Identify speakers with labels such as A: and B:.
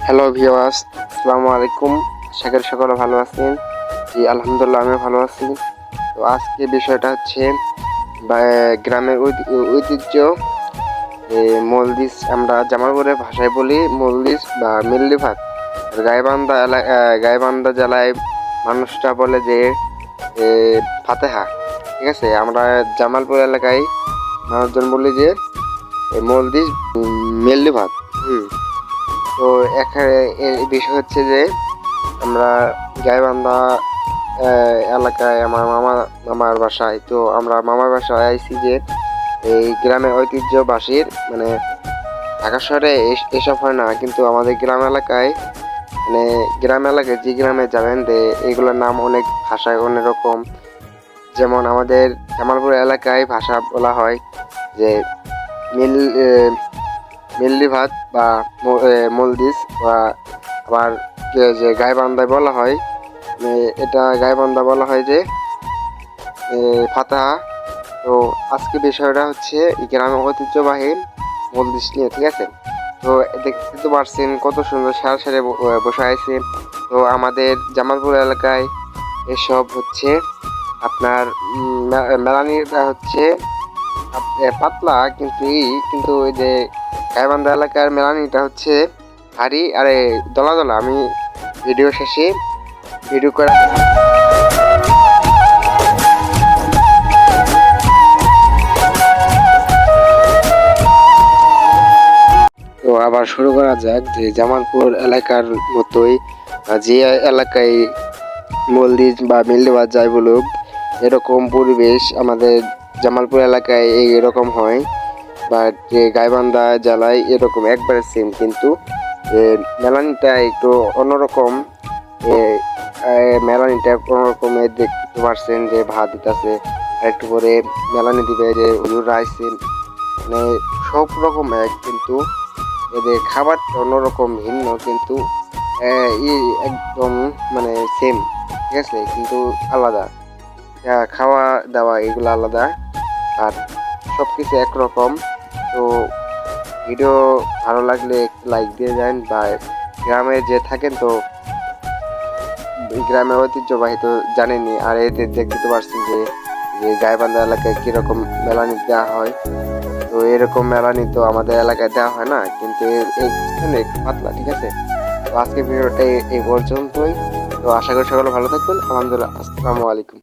A: Hello viewers, আসসালামু আলাইকুম। আশা করি সকলে ভালো আছেন। জি আলহামদুলিল্লাহ আমিও ভালো আছি। তো আজকে বিষয়টা হচ্ছে গ্রামের ঐতিহ্য মলদিস, আমরা জামালপুরের ভাষায় বলি মলদিস বা মিল্লি ভাত। গাইবান্ধা জেলায় মানুষটা বলে যে ফাতেহা। ঠিক আছে, আমরা জামালপুর এলাকায় মানুষজন বলি যে মলদিস মিল্লি ভাত। তো এখানে এর বিষয় হচ্ছে যে আমরা গাইবান্ধা এলাকায় আমার মামার বাসায়, তো আমরা মামার বাসায় আইছি যে এই গ্রামের ঐতিহ্যবাসীর মানে ঢাকা শহরে এসব হয় না, কিন্তু আমাদের গ্রাম এলাকায় গ্রাম এলাকায় যে গ্রামে যাবেন যে এগুলোর নাম অনেক ভাষায় অনেক রকম। যেমন আমাদের জামালপুর এলাকায় ভাষা বলা হয় যে মিল মিল্লি ভাত বা মলদিস, বা আবার যে গাইবান্ধায় বলা হয় এটা গাইবান্ধা বলা হয় যে ফাতাহা। তো আজকে বিষয়টা হচ্ছে গ্রামের ঐতিহ্যবাহী মলদিস নিয়ে। ঠিক আছে, তো দেখতে তো পারছেন কত সুন্দর সারি সারি বসে আছে। তো আমাদের জামালপুর এলাকায় এসব হচ্ছে আপনার মেলানিটা হচ্ছে পাতলা, কিন্তু ওই যে গাইবান্ধা এলাকার মেলানিটা হচ্ছে ভারী আরে দলা দলা। আমি ভিডিও শেষে ভিডিও করে তো আবার শুরু করা যাক যে জামালপুর এলাকার মতোই যে এলাকায় মলদিস বা মিল্লিবাদ যাই বলুক, এরকম পরিবেশ আমাদের জামালপুর এলাকায় এরকম হয়, বা যে গাইবান্ধা জেলায় এরকম একবারে সেম, কিন্তু মেলানিটা একটু অন্যরকম। মেলানিটা অন্যরকম দেখতে পারছেন যে ভাত দিতেছে, আর একটু পরে মেলানি দিবে যে হুজুররা আইসে, মানে সব রকম এক, কিন্তু এদের খাবারটা অন্যরকম ভিন্ন, কিন্তু একদম মানে সেম। ঠিক আছে, কিন্তু আলাদা খাওয়া দাওয়া এগুলো আলাদা, আর সব কিছু একরকম। তো ভিডিও ভালো লাগলে লাইক দিয়ে যান, বা গ্রামে যে থাকেন তো গ্রামের ঐতিহ্যবাহী তো জানেনই। আর এতে দেখতে পারছি যে গাইবান্ধা এলাকায় কিরকম মেলানি দেওয়া হয়, তো এরকম মেলানি তো আমাদের এলাকায় দেওয়া হয় না, কিন্তু এখানে একটু পাতলা। ঠিক আছে, তো আজকে ভিডিওটা এই পর্যন্তই। তো আশা করি সকলে ভালো থাকবেন। আলহামদুলিল্লাহ, আসসালামু আলাইকুম।